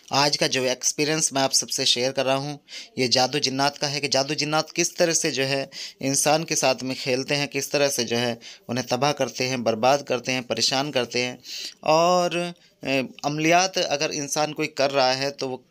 आज का जो एक्सपीरियंस मैं आप सबसे शेयर कर रहा हूँ ये जादू जिन्नात का है कि जादू जिन्नात किस तरह से जो है इंसान के साथ में खेलते हैं, किस तरह से जो है उन्हें तबाह करते हैं, बर्बाद करते हैं, परेशान करते हैं। और अमलियात अगर इंसान कोई कर रहा है तो वो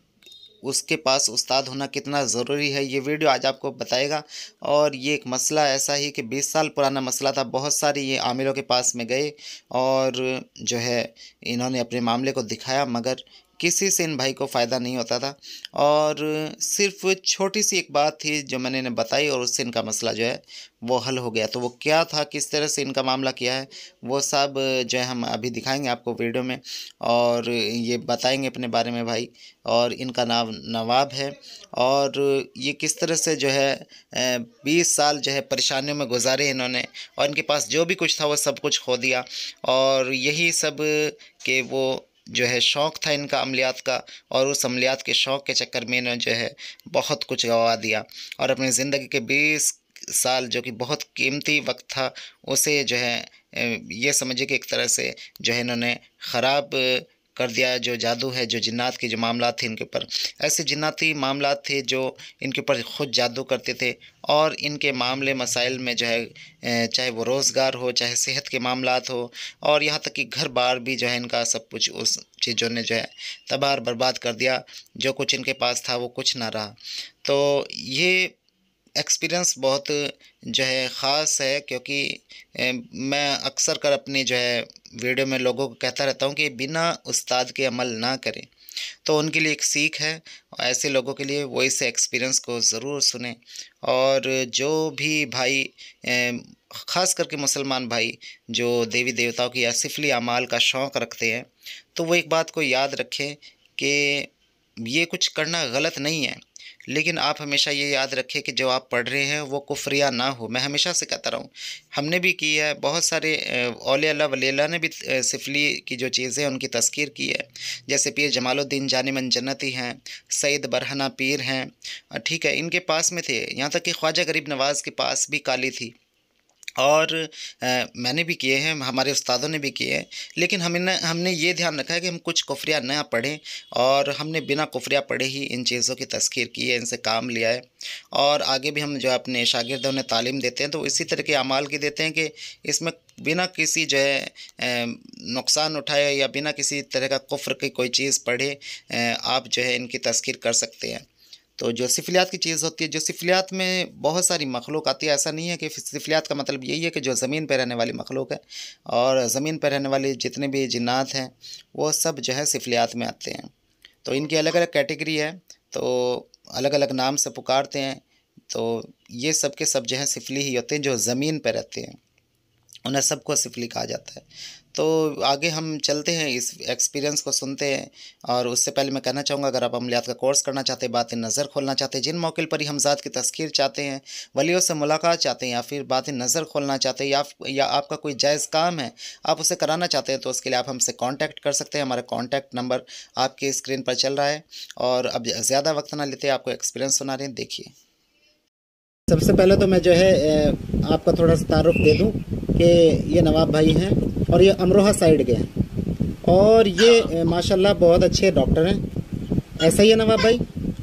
उसके पास उस्ताद होना कितना ज़रूरी है, ये वीडियो आज आपको बताएगा। और ये एक मसला ऐसा ही कि 20 साल पुराना मसला था। बहुत सारे ये आमिलों के पास में गए और जो है इन्होंने अपने मामले को दिखाया, मगर किसी से इन भाई को फ़ायदा नहीं होता था। और सिर्फ छोटी सी एक बात थी जो मैंने इन्हें बताई और उससे इनका मसला जो है वो हल हो गया। तो वो क्या था, किस तरह से इनका मामला किया है, वो सब जो है हम अभी दिखाएंगे आपको वीडियो में और ये बताएंगे अपने बारे में भाई। और इनका नाम नवाब है और ये किस तरह से जो है 20 साल जो है परेशानियों में गुजारे इन्होंने, और इनके पास जो भी कुछ था वो सब कुछ खो दिया। और यही सब कि वो जो है शौक़ था इनका अमलियात का, और उस अमलियात के शौक़ के चक्कर में इन्होंने जो है बहुत कुछ गंवा दिया और अपनी ज़िंदगी के 20 साल जो कि बहुत कीमती वक्त था उसे जो है ये समझिए कि एक तरह से जो है इन्होंने ख़राब कर दिया। जो जादू है, जो जिन्नात के जो मामलात थे इनके ऊपर, ऐसे जिन्नाती मामलात थे जो इनके ऊपर ख़ुद जादू करते थे। और इनके मामले मसाइल में जो है चाहे वो रोज़गार हो, चाहे सेहत के मामलात हो, और यहाँ तक कि घर बार भी जो है इनका सब कुछ उस चीज़ों ने जो है तबाह बर्बाद कर दिया। जो कुछ इनके पास था वो कुछ ना रहा। तो ये एक्सपीरियंस बहुत जो है ख़ास है, क्योंकि मैं अक्सर कर अपनी जो है वीडियो में लोगों को कहता रहता हूँ कि बिना उस्ताद के अमल ना करें। तो उनके लिए एक सीख है, ऐसे लोगों के लिए वो इस एक्सपीरियंस को ज़रूर सुने। और जो भी भाई ख़ास करके मुसलमान भाई जो देवी देवताओं की या सिफली अमाल का शौक़ रखते हैं, तो वो एक बात को याद रखें कि ये कुछ करना गलत नहीं है, लेकिन आप हमेशा ये याद रखें कि जो आप पढ़ रहे हैं वो कुफ्रिया ना हो। मैं हमेशा से कहता रहा हूँ, हमने भी की है, बहुत सारे औलिया अल्लाह वली अल्लाह ने भी सिफली की जो चीज़ें हैं उनकी तज़कीर की है। जैसे पीर जमालुद्दीन जानिमन जन्नती हैं, सैयद बरहना पीर हैं, ठीक है, इनके पास में थे। यहाँ तक कि ख्वाजा गरीब नवाज़ के पास भी काली थी। और मैंने भी किए हैं, हमारे उस्तादों ने भी किए हैं। लेकिन हमने ये ध्यान रखा है कि हम कुछ कुफ्रिया ना पढ़ें, और हमने बिना कुफ्रिया पढ़े ही इन चीज़ों की तज़कीर की है, इनसे काम लिया है। और आगे भी हम जो अपने शागिर्दों ने तालीम देते हैं तो इसी तरह के अमाल की देते हैं कि इसमें बिना किसी जो है नुकसान उठाए या बिना किसी तरह का कुफ्र की कोई चीज़ पढ़े आप जो है इनकी तज़कीर कर सकते हैं। तो जो सिफलियात की चीज़ होती है, जो सिफलियात में बहुत सारी मखलूक आती है। ऐसा नहीं है कि सिफलियात का मतलब यही है कि जो ज़मीन पर रहने वाली मखलूक है, और ज़मीन पर रहने वाली जितने भी जिन्नात हैं वो सब जो है सिफलियात में आते हैं। तो इनकी अलग अलग कैटेगरी है, तो अलग अलग नाम से पुकारते हैं। तो ये सब के सब जो है सिफली ही होते हैं, जो ज़मीन पर रहते हैं उन्हें सबको सिफली कहा जाता है। तो आगे हम चलते हैं, इस एक्सपीरियंस को सुनते हैं। और उससे पहले मैं कहना चाहूँगा, अगर आप अमलियात का कोर्स करना चाहते हैं, बात नज़र खोलना चाहते हैं, जिन मौके पर ही हमज़ात की तज़कीर चाहते हैं, वलियों से मुलाकात चाहते हैं, या फिर बात नज़र खोलना चाहते हैं, या आपका कोई जायज़ काम है आप उसे कराना चाहते हैं, तो उसके लिए आप हमसे कॉन्टैक्ट कर सकते हैं। हमारा कॉन्टैक्ट नंबर आपकी स्क्रीन पर चल रहा है। और अब ज़्यादा वक्त ना लेते, आपको एक्सपीरियंस सुना रहे हैं, देखिए। सबसे पहले तो मैं जो है आपका थोड़ा सा तारुफ दे दूं कि ये नवाब भाई हैं और ये अमरोहा साइड के हैं, और ये माशाल्लाह बहुत अच्छे डॉक्टर हैं। ऐसा ही है नवाब भाई,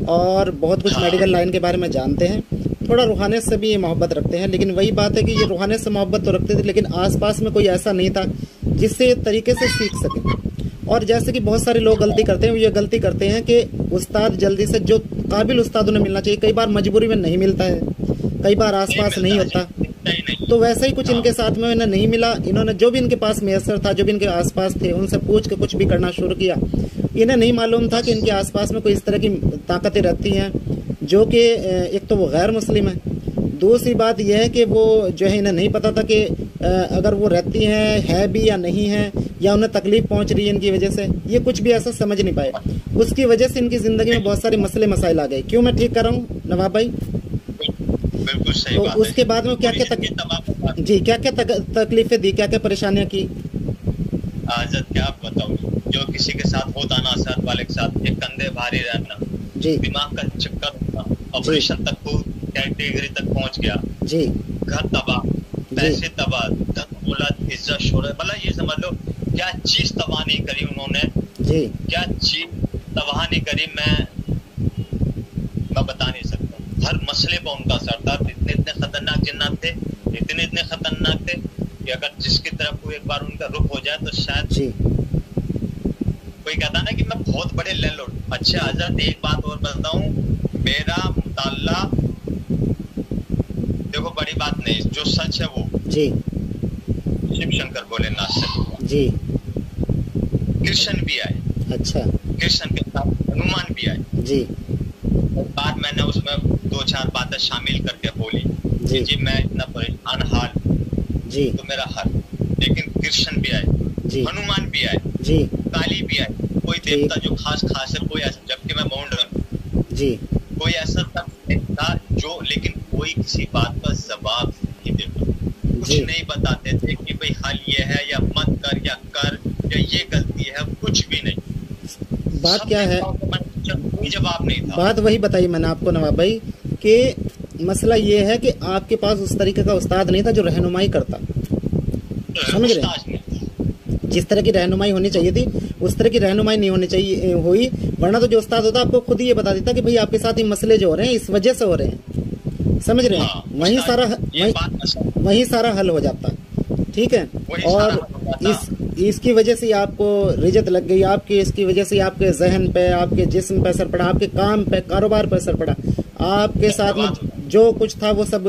और बहुत कुछ मेडिकल लाइन के बारे में जानते हैं। थोड़ा रूहानियत से भी ये मोहब्बत रखते हैं, लेकिन वही बात है कि ये रूहानियत से मोहब्बत तो रखते थे, लेकिन आसपास में कोई ऐसा नहीं था जिससे तरीके से सीख सकें। और जैसे कि बहुत सारे लोग गलती करते हैं, ये गलती करते हैं कि उस्ताद जल्दी से, जो काबिल उस्ताद उन्हें मिलना चाहिए, कई बार मजबूरी में नहीं मिलता है, कई बार आसपास नहीं होता। तो वैसा ही कुछ इनके साथ में इन्हें नहीं मिला। इन्होंने जो भी इनके पास मैसर था, जो भी इनके आसपास थे, उनसे पूछ के कुछ भी करना शुरू किया। इन्हें नहीं मालूम था कि इनके आसपास में कोई इस तरह की ताकतें रहती हैं, जो कि एक तो वो गैर मुस्लिम है, दूसरी बात यह है कि वो जो है इन्हें नहीं पता था कि अगर वो रहती हैं है भी या नहीं है, या उन्हें तकलीफ पहुंच रही है इनकी वजह से, ये कुछ भी ऐसा समझ नहीं पाए। उसकी वजह से इनकी ज़िंदगी में बहुत सारे मसले मसाइल आ गए। क्यों मैं ठीक कर रहा हूँ नवाब भाई? बिल्कुल सही तो बात उसके है। बाद में क्या क्या तकलीफें दी, क्या क्या परेशानियां की? आजत क्या बताऊं, जो किसी के साथ होता ना, साथ वाले के साथ, एक कंधे भारी रहना, जी, दिमाग का चक्कर होना, ऑपरेशन तक को कैटेगरी तक पहुंच गया जी, घर तबाह, पैसे तबाह, धन दौलत, इज्जत शोहरत, मतलब ये समझ लो क्या चीज तबाह नहीं करी उन्होंने जी, क्या चीज तबाह नहीं करी, मैं बता नहीं सकता। हर मसले पर उनका असर था। इतने इतने खतरनाक जिन्नात थे, इतने इतने खतरनाक थे कि अगर जिसकी तरफ कोई एक बार उनका रुख हो जाए तो शायद जी कोई कहता ना कि मैं बहुत बड़े लैंडलॉर्ड। अच्छा हजरत, एक बात और बताऊं, मेरा मुताल्ला देखो, बड़ी बात नहीं, जो सच है वो जी शिव शंकर भोलेनाथ से जी। कृष्ण भी आए, अच्छा, कृष्ण के साथ हनुमान भी आए जी बाद मैंने उसमें 2-4 बातें शामिल करके बोली जी जी मैं इतना परेशान हाल जी तो मेरा हल। लेकिन कृष्ण भी आए, जी हनुमान भी आए, जी काली भी आए, कोई देवता जो खास खास है कोई ऐसा, जबकि मैं माउंट जी कोई ऐसा था जो, लेकिन कोई किसी बात का जवाब नहीं देता, कुछ जी नहीं बताते थे कि भाई हल ये है या मत कर या कर या ये गलती है, कुछ भी नहीं। बात क्या है, कोई जवाब नहीं था। बात वही बताई मैंने आपको नवाब भाई कि मसला ये है कि आपके पास उस तरीके का उस्ताद नहीं था जो रहनुमाई करता, समझ रहे हैं? जिस तरह की रहनुमाई होनी चाहिए थी उस तरह की रहनुमाई नहीं होनी चाहिए हुई, वरना तो जो उस्ताद होता आपको खुद ही ये बता देता कि भाई आपके साथ ये मसले जो हो रहे हैं इस वजह से हो रहे हैं, समझ रहे हैं? वहीं सारा हल हो जाता, ठीक है। और इसकी वजह से आपको रिजत लग गई, आपकी इसकी वजह से आपके जहन पे, आपके जिस्म पे असर पड़ा, आपके काम पे, कारोबार पे असर पड़ा, आपके साथ में जो कुछ था वो सब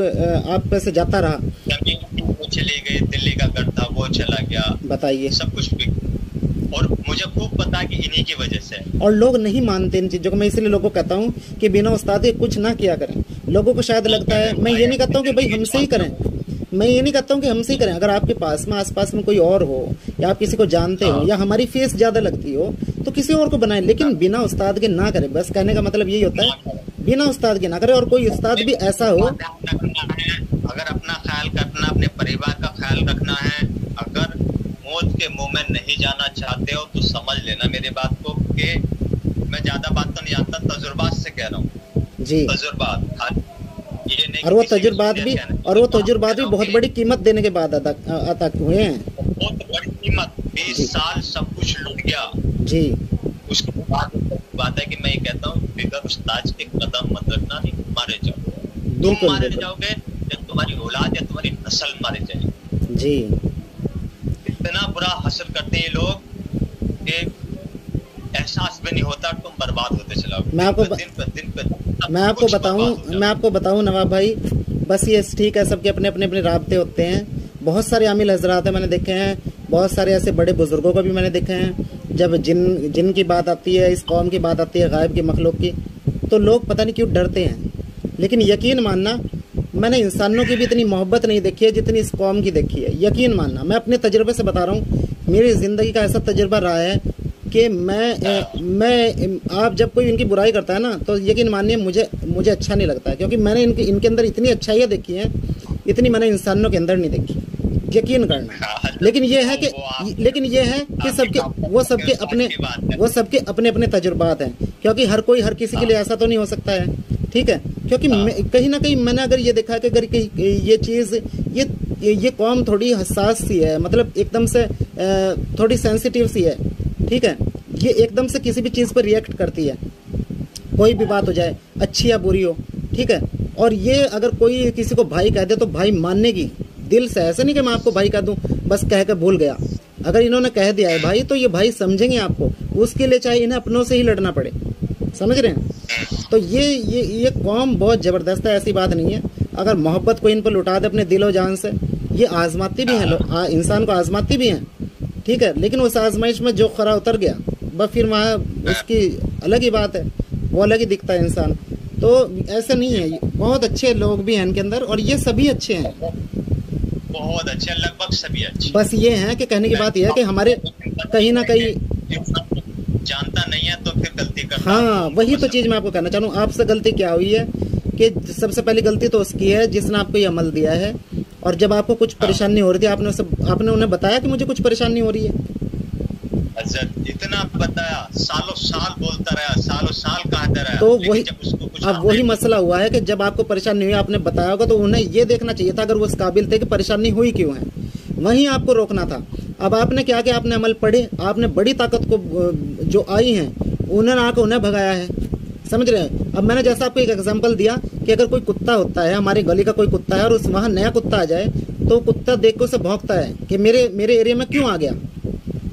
आप पे से जाता रहा। वो चली गई, दिल्ली का घर था वो चला गया, बताइए, सब कुछ बिक। और मुझे खूब पता कि इन्हीं की वजह से। और लोग नहीं मानते इन चीजों को। मैं इसलिए लोगों को कहता हूँ कि बिना उस्ताद के कुछ ना किया करें। लोगों को शायद लगता है, मैं ये नहीं कहता हूँ कि भाई हमसे ही करें, मैं ये नहीं कहता हूँ कि हमसे ही करें। अगर आपके पास में आसपास में कोई और हो या आप किसी को जानते हो या हमारी फीस ज्यादा लगती हो तो किसी और को बनाएं, लेकिन बिना उस्ताद के ना करें। बस कहने का मतलब यही होता है, बिना उस्ताद के ना करें। और कोई उस्ताद भी ऐसा हो, अगर अपना ख्याल करना, अपने परिवार का ख्याल रखना है, अगर मौत के मुंह में नहीं जाना चाहते हो तो समझ लेना मेरी बात को कि मैं ज्यादा बात तो नहीं जानता, तजुर्बात से कह रहा हूँ जी, तजुर्बात। और वो तजुर्बात भी बहुत बड़ी कीमत देने के बाद अदा हुए हैं। बहुत बड़ी कीमत, 20 साल सब कुछ लूट गया जी। उसके बाद बात है कि मैं ये कहता हूँ बिगर उस्ताद के कदम मत रखना, नहीं मारे जाओगे, तुम मारे जाओगे या तुम्हारी औलाद या तुम्हारी नस्ल मारे जाएगी जी। इतना बुरा हसर करते हैं लोग कि एहसास भी नहीं होता, तुम बर्बाद होते चलाओगे। मैं आपको बताऊं नवाब भाई, बस ये ठीक है, सबके अपने अपने अपने राब्ते होते हैं। बहुत सारे आमिल हजरात हैं मैंने देखे हैं, बहुत सारे ऐसे बड़े बुजुर्गों को भी मैंने देखे हैं। जब जिन की बात आती है, इस कौम की बात आती है, गायब की मखलूक की, तो लोग पता नहीं क्यों डरते हैं। लेकिन यकीन मानना, मैंने इंसानों की भी इतनी मोहब्बत नहीं देखी है जितनी इस कौम की देखी है। यकीन मानना, मैं अपने तजुर्बे से बता रहा हूँ, मेरी ज़िंदगी का ऐसा तजुर्बा रहा है कि मैं आप जब कोई इनकी बुराई करता है ना तो यकीन मानिए मुझे अच्छा नहीं लगता है, क्योंकि मैंने इनके अंदर इतनी अच्छाइयाँ देखी हैं, इतनी मैंने इंसानों के अंदर नहीं देखी, यकीन करना। लेकिन ये है कि वो सबके अपने अपने तजुर्बात हैं, क्योंकि हर कोई हर किसी के लिए ऐसा तो नहीं हो सकता है, ठीक है। क्योंकि कहीं ना कहीं मैंने अगर ये देखा कि अगर ये चीज़ ये कौम थोड़ी हसास सी है, मतलब एकदम से थोड़ी सेंसिटिव सी है, ठीक है। ये एकदम से किसी भी चीज़ पर रिएक्ट करती है, कोई भी बात हो जाए, अच्छी या बुरी हो, ठीक है। और ये अगर कोई किसी को भाई कह दे तो भाई मानने की दिल से, ऐसा नहीं कि मैं आपको भाई कह दूं बस कह के भूल गया। अगर इन्होंने कह दिया है भाई तो ये भाई समझेंगे आपको, उसके लिए चाहे इन्हें अपनों से ही लड़ना पड़े, समझ रहे हैं। तो ये कौम बहुत ज़बरदस्त है, ऐसी बात नहीं है। अगर मोहब्बत को इन पर लुटा दे अपने दिलो जान से, ये आजमाती भी हैं, इंसान को आजमाती भी हैं, ठीक है। लेकिन उस आजमाइश में जो खरा उतर गया बस फिर वहाँ उसकी अलग ही बात है, वो अलग ही दिखता है इंसान। तो ऐसा नहीं है, बहुत अच्छे लोग भी हैं इनके अंदर, और ये सभी अच्छे हैं, बहुत अच्छे, लगभग सभी अच्छे। बस ये है कि कहने की बात यह है कि हमारे कहीं ना कहीं जानता नहीं है तो फिर गलती करता। हाँ, वही तो चीज़ मैं आपको कहना चाह रहा हूँ। आपसे गलती क्या हुई है कि सबसे पहली गलती तो उसकी है जिसने आपको ये अमल दिया है, और जब आपको कुछ परेशानी हो रही थी आपने उन्हें बताया कि मुझे कुछ परेशानी हो रही है। इतना बताया, सालों साल बोलता रहा, सालों साल कहता रहा, तो वही अब वही मसला हुआ है कि जब आपको परेशानी हुई आपने बताया होगा तो उन्हें ये देखना चाहिए था, अगर वो इस काबिल थे कि परेशानी हुई क्यों है, वहीं आपको रोकना था। अब आपने क्या किया, आपने अमल पढ़े, आपने बड़ी ताकत को जो आई हैं उन्होंने आकर उन्हें भगाया है, समझ रहे हैं। अब मैंने जैसा आपको एक एग्जांपल दिया कि अगर कोई कुत्ता होता है, हमारी गली का कोई कुत्ता है और उस वहाँ नया कुत्ता आ जाए तो कुत्ता देख के उसे भौंकता है कि मेरे एरिया में क्यों आ गया,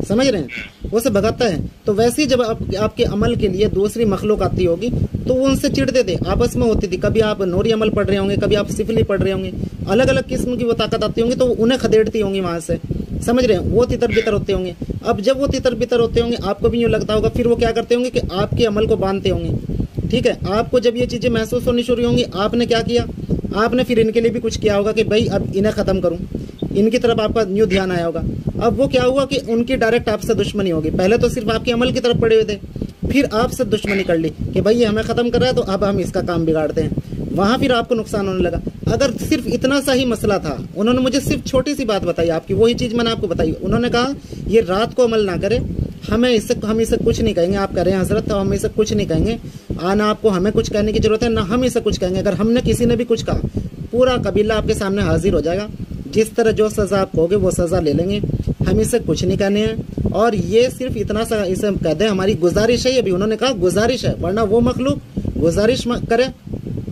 समझ रहे हैं, वो से भगाता है। तो वैसे ही जब आपके अमल के लिए दूसरी मखलूक आती होगी तो वो उनसे चिढ़ते थे, आपस में होती थी। कभी आप नूरी अमल पढ़ रहे होंगे, कभी आप सिफली पढ़ रहे होंगे, अलग अलग किस्म की वो ताकत आती होंगी तो उन्हें खदेड़ती होंगी वहाँ से, समझ रहे हैं। वो तितर बितर होते होंगे। अब जब वो तितर बितर होते होंगे आपको भी यूँ लगता होगा, फिर वो क्या करते होंगे कि आपके अमल को बांधते होंगे, ठीक है। आपको जब ये चीज़ें महसूस होनी शुरू होंगी, आपने क्या किया, आपने फिर इनके लिए भी कुछ किया होगा कि भाई अब इन्हें ख़त्म करूँ, इनकी तरफ आपका न्यू ध्यान आया होगा। अब वो क्या हुआ कि उनकी डायरेक्ट आपसे दुश्मनी होगी। पहले तो सिर्फ आपके अमल की तरफ पड़े हुए थे, फिर आपसे दुश्मनी कर ली कि भाई ये हमें ख़त्म कर रहा है तो अब हम इसका काम बिगाड़ते हैं। वहाँ फिर आपको नुकसान होने लगा। अगर सिर्फ इतना सा ही मसला था, उन्होंने मुझे सिर्फ छोटी सी बात बताई आपकी, वही चीज़ मैंने आपको बताई। उन्होंने कहा ये रात को अमल ना करे, हम इसे कुछ नहीं कहेंगे, आप करें हजरत तो हम इसे कुछ नहीं कहेंगे, ना आपको हमें कुछ कहने की ज़रूरत है ना हम इसे कुछ कहेंगे। अगर हमने किसी ने भी कुछ कहा, पूरा कबीला आपके सामने हाजिर हो जाएगा, जिस तरह जो सज़ा आप कहोगे वो सज़ा ले लेंगे, हम इसे कुछ नहीं कहने हैं। और ये सिर्फ इतना सा इसे कह दें, हमारी गुजारिश है। ये भी उन्होंने कहा गुजारिश है, वरना वो मखलूक गुजारिश करे,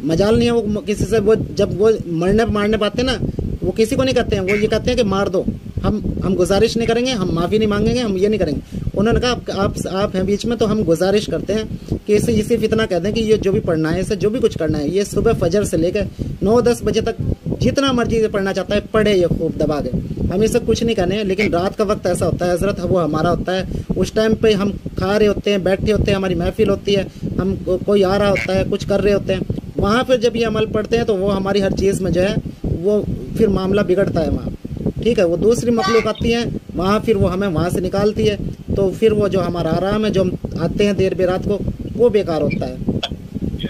मजाल नहीं है वो किसी से। वो जब वो मारने पाते ना, वो किसी को नहीं कहते हैं, वो ये कहते हैं कि मार दो, हम गुजारिश नहीं करेंगे, हम माफ़ी नहीं मांगेंगे, हम ये नहीं करेंगे। उन्होंने कहा आप हैं बीच में तो हम गुजारिश करते हैं कि इसे ये सिर्फ इतना कह दें कि ये जो भी पढ़ना है, इसे जो भी कुछ करना है, ये सुबह फजर से लेकर 9-10 बजे तक जितना मर्जी पढ़ना चाहता है पढ़े, ये खूब दबा के, हम इसे कुछ नहीं करने हैं। लेकिन रात का वक्त ऐसा होता है हजरत, वो हमारा होता है, उस टाइम पे हम खा रहे होते हैं, बैठे होते हैं, हमारी महफिल होती है, हम कोई आ रहा होता है, कुछ कर रहे होते हैं, वहाँ फिर जब ये अमल पढ़ते हैं तो वो हमारी हर चीज़ में जो है वो फिर मामला बिगड़ता है वहाँ, ठीक है। वो दूसरी मखलूक आती हैं वहाँ, फिर वो हमें वहाँ से निकालती है, तो फिर वो जो हमारा आराम है, जो हम आते हैं देर रात को, वो बेकार होता है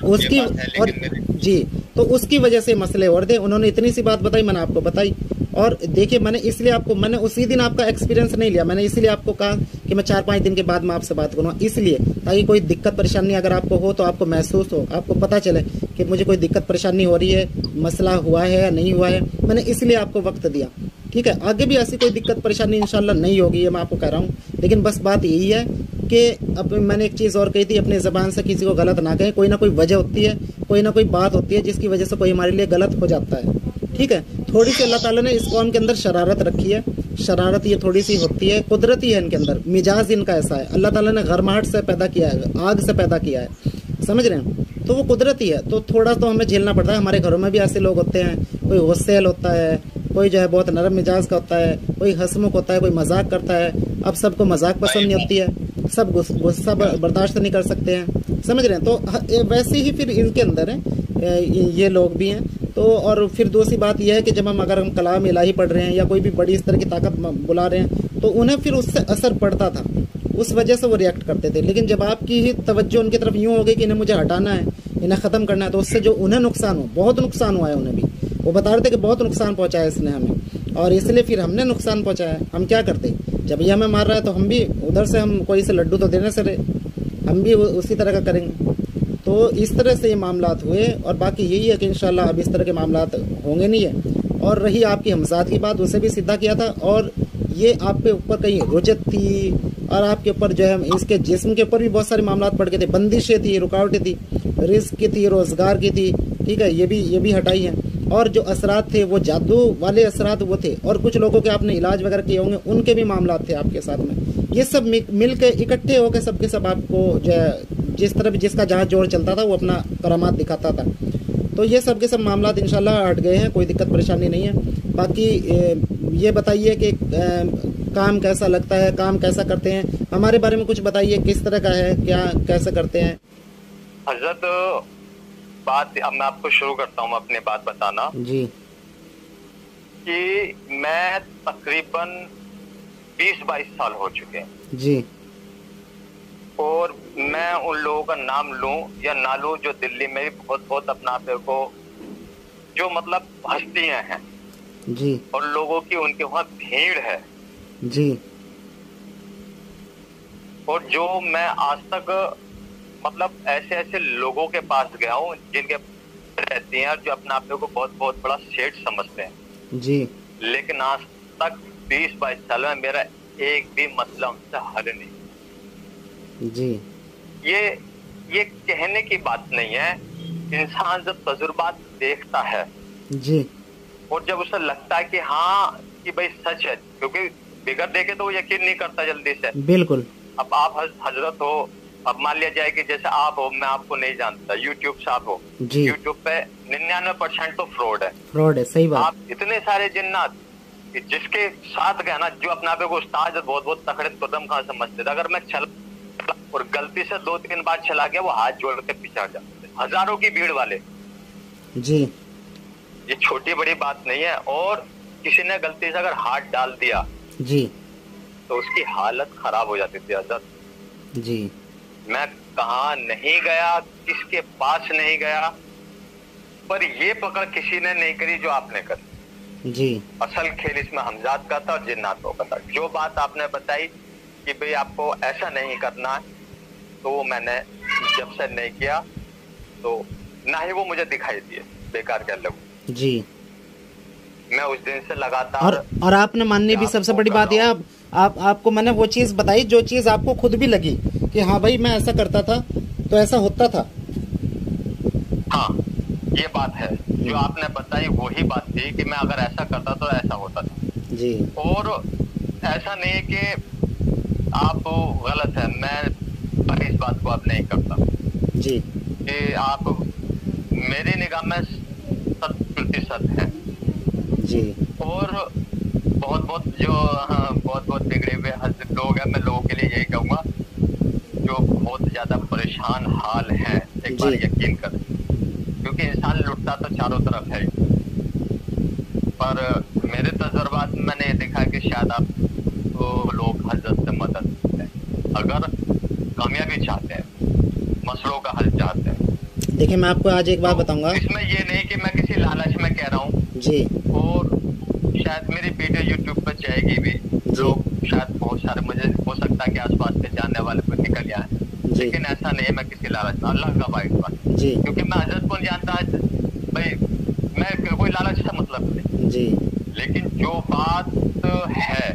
उसकी। और जी, तो उसकी वजह से मसले और थे। उन्होंने इतनी सी बात बताई, मैंने आपको बताई। और देखिए, मैंने उसी दिन आपका एक्सपीरियंस नहीं लिया, मैंने इसलिए आपको कहा कि मैं 4-5 दिन के बाद मैं आपसे बात करूँगा, इसलिए ताकि कोई दिक्कत परेशानी अगर आपको हो तो आपको महसूस हो, आपको पता चले कि मुझे कोई दिक्कत परेशानी हो रही है, मसला हुआ है या नहीं हुआ है। मैंने इसलिए आपको वक्त दिया, ठीक है। आगे भी ऐसी कोई दिक्कत परेशानी इंशाल्लाह नहीं होगी, ये मैं आपको कह रहा हूँ। लेकिन बस बात यही है कि अब मैंने एक चीज़ और कही थी, अपनी ज़बान से किसी को गलत ना कहें। कोई ना कोई वजह होती है, कोई ना कोई बात होती है जिसकी वजह से कोई हमारे लिए गलत हो जाता है, ठीक है। थोड़ी सी अल्लाह ताला ने इस कौम के अंदर शरारत रखी है, शरारत ये थोड़ी सी होती है, कुदरती है इनके अंदर, मिजाज इनका ऐसा है। अल्लाह ताला ने गर्माहट से पैदा किया है, आग से पैदा किया है, समझ रहे हैं। तो वो कुदरती है, तो थोड़ा तो हमें झेलना पड़ता है। हमारे घरों में भी ऐसे लोग होते हैं, कोई गुस्सेल होता है, कोई जो है बहुत नरम मिजाज का होता है, कोई हंसमुख होता है, कोई मजाक करता है। अब सबको मजाक पसंद नहीं होती है, सब गुस्सा बर्दाश्त नहीं कर सकते हैं, समझ रहे हैं। तो वैसे ही फिर इनके अंदर है, ये लोग भी हैं। तो और फिर दूसरी बात यह है कि जब अगर हम कलाम इलाही पढ़ रहे हैं या कोई भी बड़ी इस तरह की ताकत बुला रहे हैं तो उन्हें फिर उससे असर पड़ता था, उस वजह से वो रिएक्ट करते थे। लेकिन जब आपकी ही तवज्जो उनकी तरफ यूँ हो गई कि इन्हें मुझे हटाना है, इन्हें ख़त्म करना है, तो उससे जो उन्हें नुकसान हो, बहुत नुकसान हुआ है उन्हें भी। वो बता रहे थे कि बहुत नुकसान पहुँचाया इसने हमें, और इसलिए फिर हमने नुकसान पहुँचाया। हम क्या करते, जब ये हमें मार रहा है तो हम भी उधर से, हम कोई से लड्डू तो देने से रहे, हम भी उसी तरह का करेंगे। तो इस तरह से ये मामलात हुए। और बाकी यही है कि इंशाल्लाह अब इस तरह के मामलात होंगे नहीं है। और रही आपकी हमजाद की बात, उसे भी सीधा किया था। और ये आपके ऊपर कहीं रुजत थी, और आपके ऊपर जो है इसके जिस्म के ऊपर भी बहुत सारे मामलात पड़ गए थे, बंदिशें थी, रुकावटें थी, रिस्क की थी, रोज़गार की थी, ठीक है, ये भी हटाई हैं। और जो असरात थे वो जादू वाले असरात वो थे, और कुछ लोगों के आपने इलाज वगैरह किए होंगे, उनके भी मामलात थे आपके साथ में। ये सब मिल के इकट्ठे होकर सबके सब आपको जो है जिस तरह भी जिसका जहाँ जोर चलता था वो अपना करामात दिखाता था। तो ये सब के सब मामलात इंशाल्लाह हट गए हैं, कोई दिक्कत परेशानी नहीं है। बाकी ये बताइए कि काम कैसा लगता है, काम कैसा करते हैं, हमारे बारे में कुछ बताइए, किस तरह का है, क्या कैसे करते हैं। हजरत बात अब मैं आपको शुरू करता हूँ अपनी बात बताना जी, कि मैं तकरीबन 20-22 साल हो चुके हैं जी, और मैं उन लोगों का नाम लूं या ना लूं जो दिल्ली में भी बहुत अपना आप को जो मतलब हस्तियां हैं जी, और लोगों की उनके वहां भीड़ है जी, और जो मैं आज तक मतलब ऐसे लोगों के पास गया हूँ जिनके रहती हैं और जो अपने आप को बहुत बड़ा सेठ समझते हैं जी, लेकिन आज तक 20-22 साल में मेरा एक भी मसला उनसे हल नहीं। जी, ये कहने की बात नहीं है। इंसान जब तजुर्बात देखता है जी, और जब उसे लगता है कि हाँ कि भाई सच है, क्योंकि बिगड़ देखे तो वो यकीन नहीं करता जल्दी से। बिल्कुल। अब आप हजरत हो, अब मान लिया जाए कि जैसे आप हो, मैं आपको नहीं जानता, यूट्यूब से आप हो जी, यूट्यूब पे 99% तो फ्रॉड है। फ्रॉड है, सही बात। आप इतने सारे जिन्नात कि जिसके साथ गया ना, जो अपना पे को उस्ताद बहुत बहुत तकड़े तुदम खां समझते थे, अगर मैं चल और गलती से 2-3 बार चला गया, वो हाथ जोड़ के पीछे हट जाते थे। हजारों की भीड़ वाले जी, ये छोटी बड़ी बात नहीं है। और किसी ने गलती से अगर हाथ डाल दिया जी, तो उसकी हालत खराब हो जाती थी हजरत। जी, मैं कहा नहीं गया, किसके पास नहीं गया, पर ये पकड़ किसी ने नहीं करी जो आपने करी। जी, असल खेल इसमें हमजाद का था और जिन्नातों का था। जो बात आपने बताई कि भाई आपको ऐसा नहीं करना है, तो वो मैंने जब से नहीं किया तो ना ही वो मुझे दिखाई दिए बेकार के लोग। जी। मैं उस दिन से लगातार और आपने माननी भी सबसे बड़ी बात यह, आपको मैंने वो चीज बताई जो चीज आपको खुद भी लगी कि हाँ भाई मैं ऐसा करता था तो ऐसा होता था। हाँ, ये बात है जो आपने बताई, वही बात थी कि मैं अगर ऐसा करता तो ऐसा होता था जी। और ऐसा नहीं कि आप गलत है, मैं इस बात को अब नहीं करता जी, कि आप मेरी निगाह में 100% है जी। और बहुत बहुत जो बहुत बहुत बिगड़े हुए लोग हैं, मैं लोगों के लिए यही कहूँगा जो बहुत ज्यादा परेशान हाल है, एक बार यकीन करें, क्योंकि इंसान लुटता तो चारों तरफ है, पर मेरे तजुर्बात में मैंने ये देखा कि शायद आप तो लोग हजरत से मदद है, अगर कामयाबी चाहते हैं, मसलों का हल चाहते हैं। देखिए मैं आपको आज एक बात बताऊंगा, इसमें ये नहीं कि मैं किसी लालच में कह रहा हूँ जी, और शायद मेरी वीडियो यूट्यूब पर जाएगी भी, लोग शायद बहुत सारे, मुझे हो सकता है कि आसपास के जानने वाले को निकल जाए, लेकिन ऐसा नहीं है मैं किसी लालच में, अल्लाह का भाई जी, क्योंकि मैं हजरत को जानता है भाई, मैं कोई लालच से मतलब नहीं जी, लेकिन जो बात है,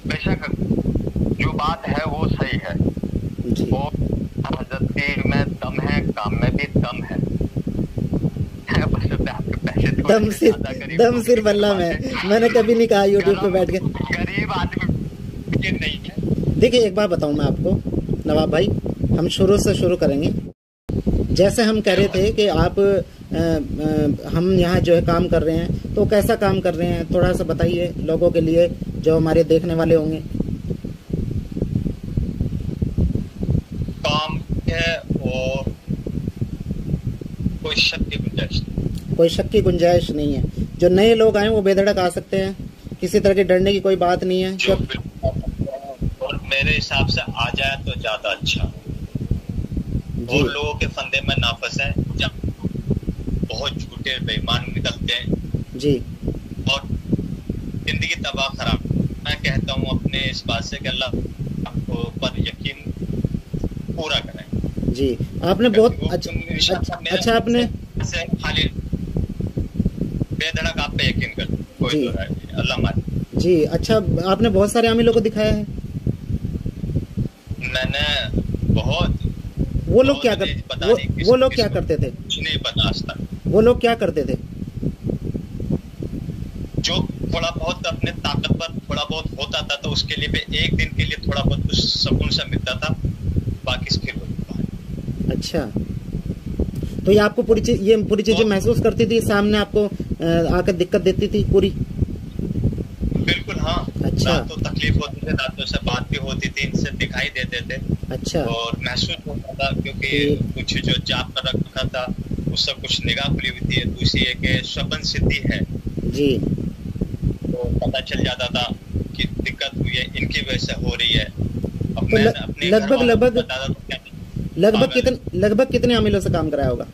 बेशक जो बात है वो सही है जी। और हजरत की में दम है, काम में भी दम है। दम सिर्फ अल्लाह में, मैंने कभी नहीं कहा यूट्यूब पे बैठ के। गरीब आदमी नहीं है। देखिए एक बात बताऊं मैं आपको नवाब भाई, हम शुरू से शुरू करेंगे। जैसे हम कह रहे थे कि आप हम यहाँ जो है काम कर रहे हैं, तो कैसा काम कर रहे हैं थोड़ा सा बताइए लोगों के लिए जो हमारे देखने वाले होंगे। काम है और कोई शक की गुंजाइश नहीं, कोई शक की गुंजाइश नहीं है। जो नए लोग आए वो बेधड़क आ सकते हैं, किसी तरह के डरने की कोई बात नहीं है। जो और मेरे हिसाब से आ जाए तो ज्यादा अच्छा, और लोगों के फंदे में ना फंसे, बहुत झूठे बेईमान निकलते हैं जी, और जिंदगी तबाह खराब। मैं कहता हूँ अपने इस बात से कि अल्लाह आपको पर यकीन पूरा करें। जी, आपने बहुत अच्छा आपने खाली बेधड़क आप पे यकीन कर, कोई तो अल्लाह मारे। जी, अच्छा आपने बहुत सारे आमिलों को दिखाया है। मैंने बहुत, वो लोग क्या करते, वो लोग क्या करते थे? कुछ नहीं पता आज तक। वो लोग क्या करते थे? जो थोड़ा बहुत अपने ताकतवर थोड़ा बहुत होता था तो उसके लिए भी एक दिन के लिए थोड़ा बहुत कुछ सुकून सा मिलता था, बाकी फिर होता। अच्छा, तो ये आपको पूरी चीजें महसूस करती थी, सामने आपको आकर दिक्कत देती थी पूरी? बिल्कुल हाँ। अच्छा, तो तकलीफ होती थी, रातों से बात भी होती थी, इनसे दिखाई देते थे। अच्छा, और महसूस होता था क्योंकि कुछ जो जाप कर रखा था उससे कुछ निगाह खुली हुई थी, दूसरी एक स्वप्न सिद्धि है जी, तो पता चल जाता था कि दिक्कत हुई है, इनकी वजह से हो रही है। अब तो मैं अपने लगभग कितने आमिलों से काम कराया होगा?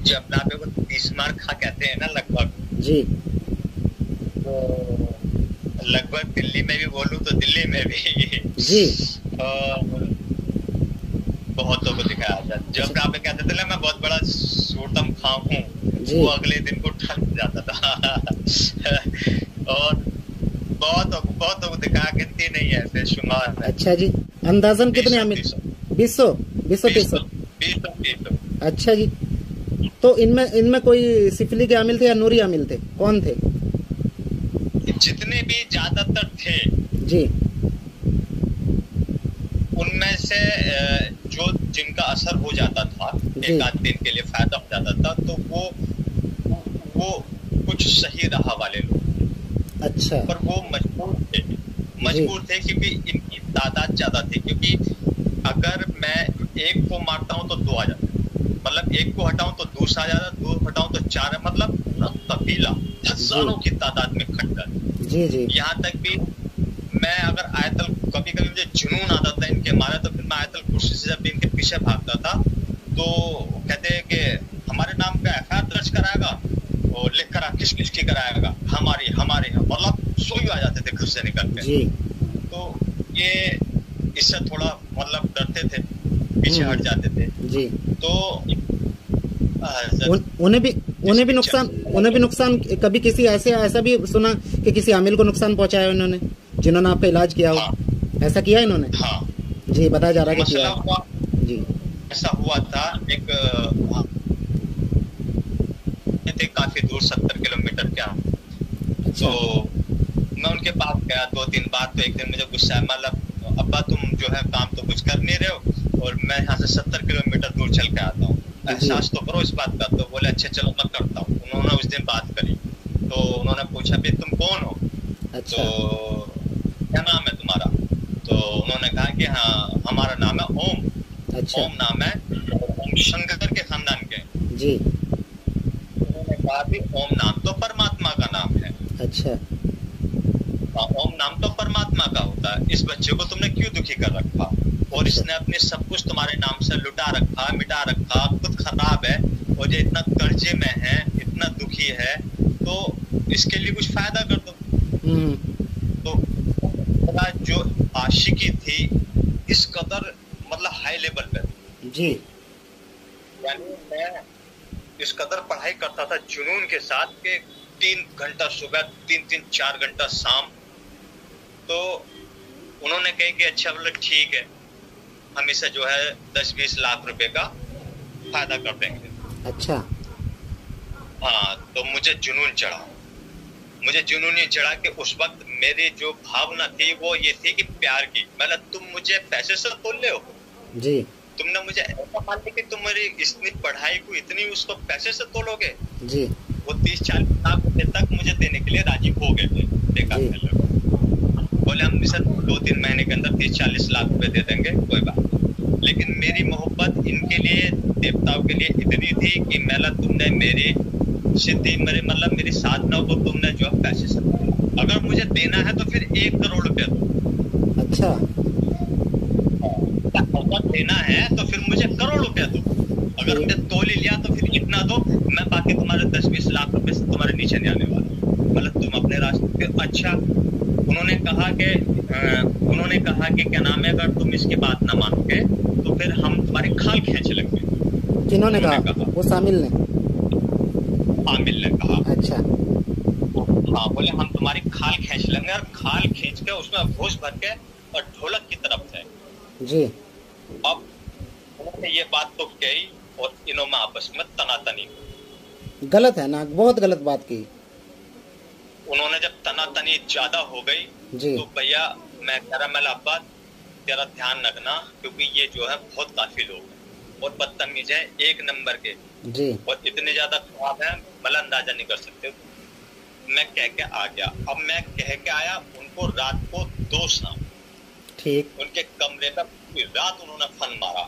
जो अपना पे को 30 मार खा कहते हैं ना, लगभग जी, तो लगभग दिल्ली में भी बोलूं तो दिल्ली में भी जी, बहुत लोगों को दिखाया जाता। जो अपना पे कहते थे ना मैं बहुत बड़ा सूरतम खां हूँ, वो अगले दिन को ठग जाता था और बहुत लोगों को दिखाया, गिनती नहीं है, बेशुमार है। अच्छा जी। अंदाजन कितने आमिल? 200 200 300? 20 अच्छा जी। तो इनमें कोई सिफली के आमिल थे या नूरी आमिल थे, कौन थे? जितने भी ज्यादातर थे जी उनमें से जो जिनका असर हो जाता था, जी। एक आध दिन के लिए फायदा हो जाता था, तो वो कुछ सही राह वाले लोग। अच्छा पर वो मजबूर थे क्योंकि इनकी तादाद ज्यादा थी। क्योंकि अगर मैं एक को मारता हूँ तो 2 आ जाते, मतलब एक को हटाऊं तो दूसरा आ जाता, 2 हटाऊं तो 4, मतलब पूरा कबीला हजारों की तादाद में खट्टर। जी जी। यहाँ तक भी मैं अगर आयतल, कभी कभी मुझे जुनून आता था इनके मारे, तो फिर मैं आयतल कुर्सी से जब इनके पीछे भागता था तो कहते हैं कि हमारे नाम का एफआईआर दर्ज कराएगा और लिख कर किस किस की कराएगा, हमारे मतलब सोई आ जाते थे घर से निकल के जी। तो ये इससे थोड़ा मतलब डरते थे, पीछे हट जाते थे। जी। तो उन्हें भी नुकसान कभी किसी ऐसा भी सुना कि किसी आमिल को नुकसान पहुंचाया उन्होंने, जिन्होंने आपका इलाज किया हो? हाँ, ऐसा किया इन्होंने? हाँ जी, बताया जा रहा है कि किया हुआ। जी। ऐसा हुआ था एक थे काफी दूर 70 किलोमीटर क्या। अच्छा। तो मैं उनके पास गया 2-3 बार। तो एक दिन मुझे गुस्सा है, मतलब अब्बा तुम जो है काम तो कुछ कर नहीं रहे हो और मैं यहाँ से 70 किलोमीटर दूर चल के आता हूँ, एहसास तो करो इस बात का। तो बोले अच्छा चलो मैं करता हूँ। उन्होंने उस दिन बात करी तो उन्होंने पूछा भी तुम कौन हो? अच्छा। तो क्या नाम है तुम्हारा? तो उन्होंने कहा कि हाँ हमारा नाम है ओम। अच्छा। ओम नाम है, ओम शंकर के खानदान के। जी। उन्होंने कहा भी ओम नाम तो परमात्मा का नाम है। अच्छा। ओम नाम तो परमात्मा का होता है, इस बच्चे को तुमने क्यों दुखी कर रखा? और इसने अपने सब कुछ तुम्हारे नाम से लुटा रखा, मिटा रखा, खुद खराब है और ये इतना कर्जे में है, इतना दुखी है, तो इसके लिए कुछ फायदा कर दो। तो जो आशिकी थी इस कदर मतलब हाई लेवल पे जी। यानी मैं इस कदर पढ़ाई करता था जुनून के साथ के 3 घंटा सुबह, 3-4 घंटा शाम। तो उन्होंने कहा कि अच्छा बोले ठीक है, हम इसे जो है 10-20 लाख रुपए का फायदा कर देंगे। अच्छा। हाँ, तो मुझे जुनून चढ़ा। मुझे जुनून ये चढ़ा कि उस वक्त मेरी जो भावना थी वो ये थी कि प्यार की। मतलब तुम मुझे पैसे से तोल ले हो जी। तुमने मुझे ऐसा मान लिया कि तुम्हारी इतनी पढ़ाई को इतनी उसको पैसे से तोलोगे जी। वो 30-40 लाख रुपए तक मुझे देने के लिए राजी हो गए थे। देखा बोले हम इसे 2-3 महीने के अंदर 30-40 लाख रुपए दे देंगे, कोई बात नहीं। लेकिन मेरी मोहब्बत इनके लिए, देवताओं के लिए इतनी थी कि मेला तुमने मेरी सिद्धि, मेरी साधनाओं को तुमने जो पैसे से, अगर मुझे देना है तो फिर 1 करोड़ रुपया दो। अच्छा। अगर देना है तो फिर मुझे करोड़ रुपया दो। अगर मुझे तोल ही लिया तो फिर इतना दो, मैं बाकी तुम्हारे 10-20 लाख रुपए से तुम्हारे नीचे नहीं आने वाला। मतलब तुम अपने रास्ते। अच्छा, उन्होंने कहा कि क्या नाम है, अगर तुम इसकी बात ना मानोगे तो फिर हम तुम्हारे खाल खींच लेंगे। किन्होंने कहा? वो शामिल ने? आमिल ने कहा। अच्छा। हाँ, बोले हम तुम्हारी खाल खींच लेंगे और खाल खींच के उसमें घूस भर के और ढोलक की तरफ थे जी। अब उन्होंने ये बात तो कही और इन्होंने आपस में तनातनी। गलत है ना, बहुत गलत बात की। उन्होंने जब तनातनी ज्यादा हो गई जी। तो भैया मैं कह रहा, मैं अब्बा तेरा ध्यान रखना, क्योंकि ये जो है बहुत काफी लोग हैं और बदतमीज है 1 नंबर के जी। और इतने ज्यादा खराब है मतलब अंदाजा नहीं कर सकते। मैं कह के आ गया। अब मैं कह के आया उनको रात को 2 शाम ठीक। उनके कमरे में पूरी रात उन्होंने फन मारा,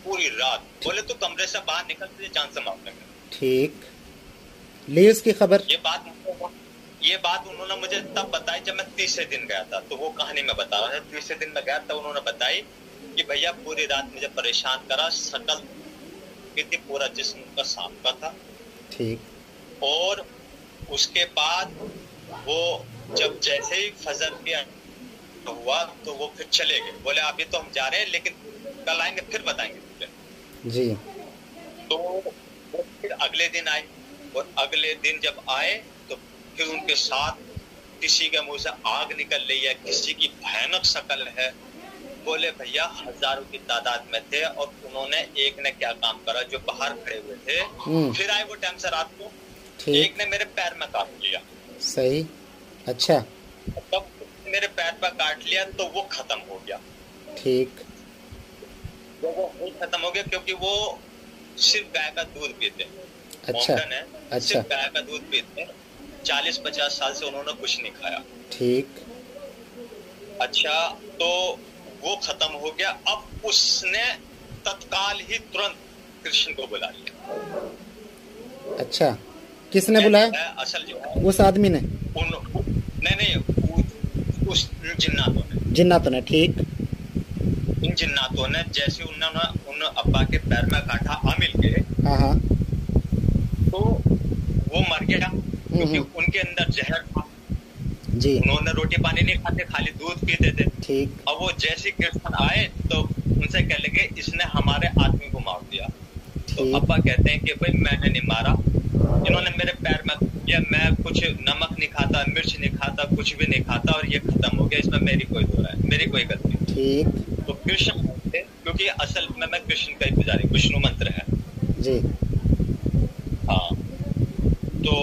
पूरी रात। बोले तो कमरे से बाहर निकल तुझे जान से मार देंगे। ठीक। ली उसकी खबर? ये बात उन्होंने मुझे तब बताई जब मैं 30 दिन गया था। तो वो कहानी मैं बता रहा था। 30 दिन में गया था, उन्होंने बताई कि भैया पूरी रात मुझे परेशान करा, शकल थी, पूरा जिस्म का सांप का था। ठीक। और उसके बाद वो जब जैसे ही फजर किया हुआ तो वो फिर चले गए। बोले अभी तो हम जा रहे हैं लेकिन कल आएंगे फिर बताएंगे तुझे। जी। तो वो फिर अगले दिन आए और अगले दिन जब आए तो फिर उनके साथ किसी के मुंह से आग निकल रही है, किसी की भयानक शक्ल है, बोले भैया हजारों की तादाद में थे, और उन्होंने एक ने क्या काम करा, जो बाहर खड़े हुए थे फिर आए वो टाइम से रात को, एक ने मेरे पैर में काट लिया। सही, अच्छा। तब मेरे पैर पर काट लिया तो वो खत्म हो गया। ठीक, तो वो खत्म हो गया क्योंकि वो सिर्फ गाय का दूध पीते। अच्छा, है, अच्छा, सिर्फ गाय का दूध पीते। 40-50 साल से उन्होंने कुछ नहीं खाया। ठीक, अच्छा, तो वो खत्म हो गया। अब उसने तत्काल ही तुरंत कृष्ण को बुला लिया। अच्छा, किसने बुलाया? असल जो है उस आदमी ने? नहीं, उस जिन्नातों ने। ठीक, इन जिन्नातों ने जैसे उन्होंने उन अब्बा के पैर में काटा अमिल के, हाँ, तो वो मर गया क्योंकि उनके अंदर जहर था जी। उन्होंने रोटी पानी नहीं खाते, खाली दूध पीते थे। ठीक, अब वो जैसे कृष्ण आए तो उनसे कह लगे इसने हमारे आदमी को मार दिया। तो अब्बा कहते हैं कि भाई मैंने नहीं मारा, इन्होंने मेरे पैर में किया, मैं कुछ नमक नहीं खाता, मिर्च नहीं खाता, कुछ भी नहीं खाता, और ये खत्म हो गया, इसमें मेरी कोई दो राय, मेरी कोई गलती। ठीक, तो कृष्ण थे, क्योंकि असल में मैं कृष्ण का ही पुजारी, विष्णु मंत्र है जी। हाँ, तो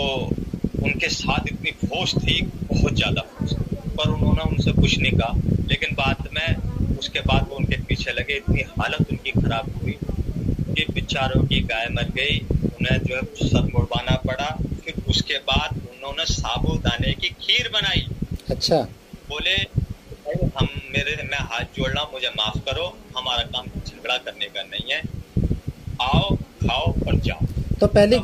उनके साथ इतनी फौज थी, बहुत ज्यादा फौज, पर उन्होंने उनसे कुछ नहीं कहा। लेकिन बाद में उसके बाद वो उनके पीछे लगे, इतनी हालत उनकी खराब हुई कि बेचारों की गाय मर गई, उन्हें जो है सर मुड़वाना पड़ा। फिर उसके बाद उन्होंने साबूदाने की खीर बनाई। अच्छा, बोले मैं हाथ जोड़ रहा हूँ, मुझे माफ करो, हमारा काम झगड़ा करने का नहीं है, आओ खाओ और जाओ। तो पहली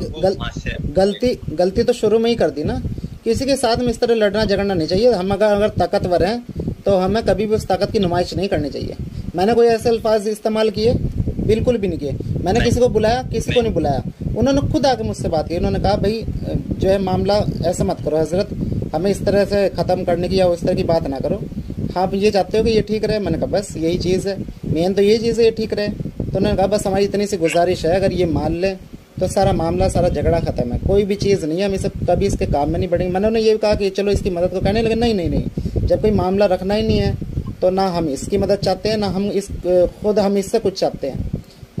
गलती तो शुरू में ही कर दी ना। किसी के साथ में इस तरह लड़ना झगड़ना नहीं चाहिए। हम अगर ताकतवर हैं तो हमें कभी भी उस ताकत की नुमाइश नहीं करनी चाहिए। मैंने कोई ऐसे अल्फाज इस्तेमाल किए? बिल्कुल भी नहीं किए। मैंने किसी को बुलाया? किसी को नहीं बुलाया। उन्होंने खुद आके मुझसे बात की, उन्होंने कहा भाई जो है मामला ऐसा मत करो हजरत, हमें इस तरह से ख़त्म करने की या उस तरह की बात ना करो, आप ये चाहते हो कि ये ठीक रहे। मैंने कहा बस यही चीज़ है, मेन तो यही चीज़ है, ये ठीक रहे। तो उन्होंने कहा बस हमारी इतनी सी गुजारिश है, अगर ये मान लें तो सारा मामला सारा झगड़ा खत्म है, कोई भी चीज़ नहीं है, हम इसे कभी इसके काम में नहीं बढ़ेंगे। मैंने उन्हें ये कहा कि चलो इसकी मदद को कहने, लेकिन नहीं, जब कोई मामला रखना ही नहीं है तो ना हम इसकी मदद चाहते हैं, ना हम खुद हम इससे कुछ चाहते हैं,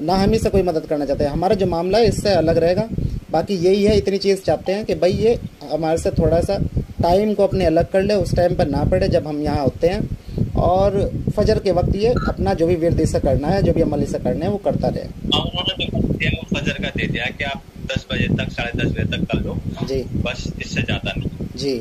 ना हम इससे कोई मदद करना चाहते हैं। हमारा जो मामला है इससे अलग रहेगा। बाकी यही है, इतनी चीज़ चाहते हैं कि भाई ये हमारे से थोड़ा सा टाइम को अपने अलग कर ले, उस टाइम पर ना पड़े जब हम यहाँ होते हैं, और फजर के वक्त ये अपना जो भी विरद से करना है, जो भी अमल से करना है वो करता रहे। उन्होंने तो फजर का दे दिया कि आप 10 बजे तक 10:30 बजे तक कर लो जी, बस इससे ज़्यादा नहीं जी।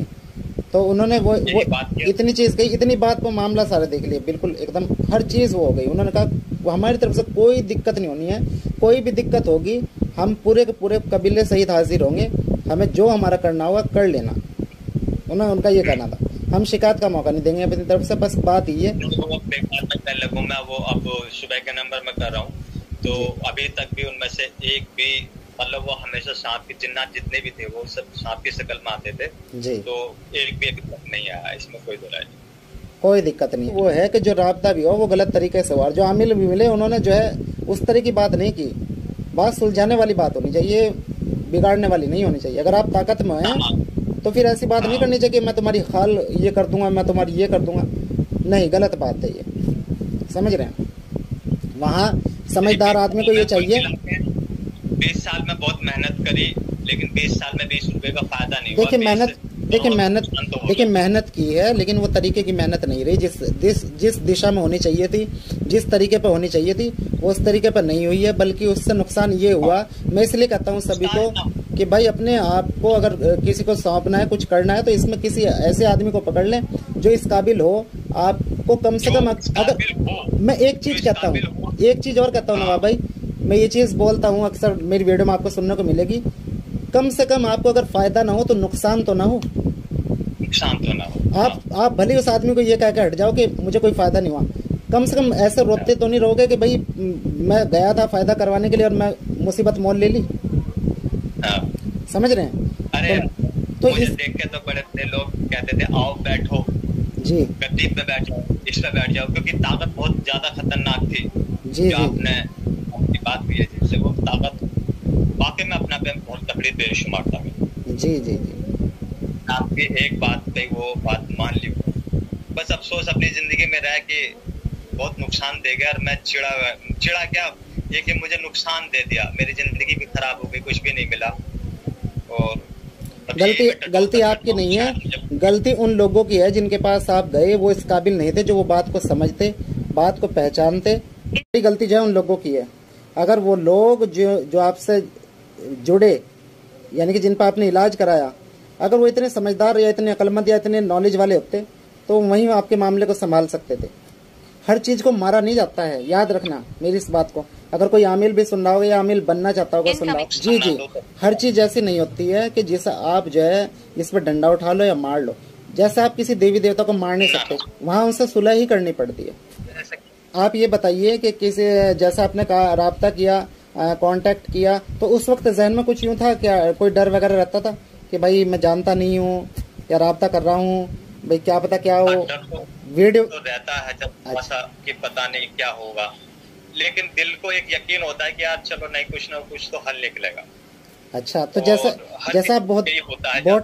तो उन्होंने वो इतनी चीज़ कही, इतनी बात पर मामला सारा देख लिया, बिल्कुल एकदम हर चीज़ वो हो गई। उन्होंने कहा हमारी तरफ से कोई दिक्कत नहीं होनी है, कोई भी दिक्कत होगी हम पूरे के पूरे कबीले सहित हाजिर होंगे, हमें जो हमारा करना होगा कर लेना। उनका ये कहना था, हम शिकायत का मौका नहीं देंगे अपनी तरफ से, बस बात ये है। मैं वो अब सुबह के नंबर में कर रहा हूँ, तो अभी तक भी उनमें से एक भी, मतलब वो हमेशा सांप के जिन्नात जितने भी थे वो सब सांप की शक्ल में आते थे जी, तो एक भी अभी तक नहीं आया, इसमें कोई दो राय नहीं, कोई दिक्कत नहीं। वो है कि जो राब्ता भी हो वो गलत तरीके से हुआ, जो आमिल भी मिले उन्होंने जो है उस तरह की बात नहीं की। बात सुलझाने वाली बात होनी चाहिए, बिगाड़ने वाली नहीं होनी चाहिए। अगर आप ताकत में हैं तो फिर ऐसी बात नहीं करनी चाहिए कि मैं तुम्हारी खाल ये कर दूंगा, मैं तुम्हारी ये कर दूंगा, नहीं, गलत बात है ये, समझ रहे हैं। वहाँ समझदार आदमी को ये चाहिए। 20 साल में बहुत मेहनत करी, लेकिन 20 साल में 20 रुपए का फायदा नहीं हुआ। देखिए मेहनत की है, लेकिन वो तरीके की मेहनत नहीं रही जिस दिशा में होनी चाहिए थी, जिस तरीके पर होनी चाहिए थी, वो उस तरीके पर नहीं हुई है, बल्कि उससे नुकसान ये हुआ। मैं इसलिए कहता हूँ सभी को कि भाई अपने आप को अगर किसी को सौंपना है, कुछ करना है, तो इसमें किसी ऐसे आदमी को पकड़ लें जो इस काबिल हो। आपको कम से कम, अगर मैं एक चीज़ कहता हूँ, एक चीज़ और कहता हूँ नवाब भाई, मैं ये चीज़ बोलता हूँ अक्सर मेरी वीडियो में आपको सुनने को मिलेगी, कम से कम आपको अगर फ़ायदा ना हो तो नुकसान तो ना हो। आप भले उस आदमी को ये कह के हट जाओ कि मुझे कोई फ़ायदा नहीं हुआ, कम से कम ऐसे रोते तो नहीं रहोगे कि भाई मैं गया था फ़ायदा करवाने के लिए और मैं मुसीबत मोल ले ली। समझ रहे हैं? अरे तो मुझे देख के तो बड़े बड़े लोग कहते थे आओ बैठो जी, गद्दी पे बैठ जाओ, इस पे बैठ जाओ, क्योंकि ताकत बहुत ज्यादा खतरनाक थी जी। आपने अपनी बात की है, जिससे वो ताकत वाकई में अपना पे बहुत तकड़ी बेशुमार था जी जी जी। आपकी एक बात पे वो बात मान ली, बस अफसोस अपनी जिंदगी में रहा कि बहुत नुकसान दे गया और मैं चिड़ा क्या, ये कि मुझे नुकसान दे दिया, मेरी जिंदगी भी खराब हो गई, कुछ भी नहीं मिला। और गलती आपकी नहीं है, गलती उन लोगों की है जिनके पास आप गए, वो इस काबिल नहीं थे जो वो बात को समझते, बात को पहचानते। गलती जो है उन लोगों की है। अगर वो लोग जो आपसे जुड़े, यानी कि जिन पर आपने इलाज कराया, अगर वो इतने समझदार या इतने अक्लमंद या इतने नॉलेज वाले होते तो वहीं आपके मामले को संभाल सकते थे। हर चीज़ को मारा नहीं जाता है, याद रखना मेरी इस बात को। अगर कोई आमिल भी सुन रहा होगा या आमिल बनना चाहता होगा सुन रहा होगा, जी जी, हर चीज़ ऐसी नहीं होती है कि जैसे आप जो है इस पर डंडा उठा लो या मार लो। जैसे आप किसी देवी देवता को मार नहीं सकते, वहाँ उनसे सुलह ही करनी पड़ती है। आप ये बताइए कि किसी, जैसा आपने कहा राब्ता किया, कांटेक्ट किया, तो उस वक्त जहन में कुछ यूँ था क्या, कोई डर वगैरह रहता था कि भाई मैं जानता नहीं हूँ या राब्ता कर रहा हूँ, भाई क्या पता क्या हो? वीडियो तो रहता है जब ऐसा कि पता नहीं क्या होगा, लेकिन दिल को एक यकीन होता है कि यार चलो नहीं, कुछ ना कुछ तो हल निकलेगा। अच्छा, तो जैसा आप बहुत